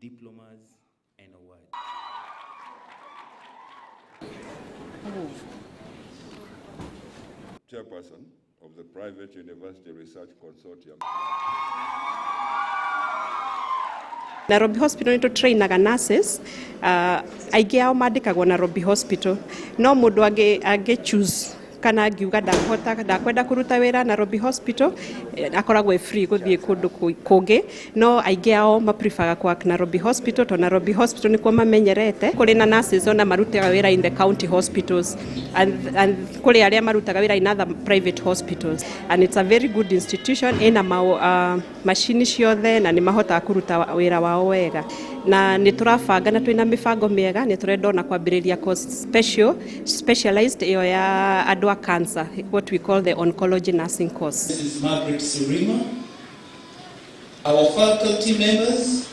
diplomas, and awards. Chairperson of the Private University Research Consortium. Nairobi Hospital nito trainaga nurses, aingi ao mandikagwo Nairobi Hospital, no mundu ange choose kana ngiuga ndakwenda kuruta wira Nairobi Hospital, akoragwo free guthie kundu kungi, no aingi ao maprefaga kwa Nairobi Hospital, to Nairobi Hospital nikuo mamenyerete. Kuri na nurses ona marutaga wira in the county hospitals and kuri aria marutaga wira in other private hospitals, and it's a very good institution ina machine ciothe na ni mahota kuruta wira wao wega, na ni turabanga na twina mibango miega, ni turenda na kwambiriria course specialized iyo ya adwa cancer, what we call the oncology nursing course. This is Margaret Surima. Our faculty members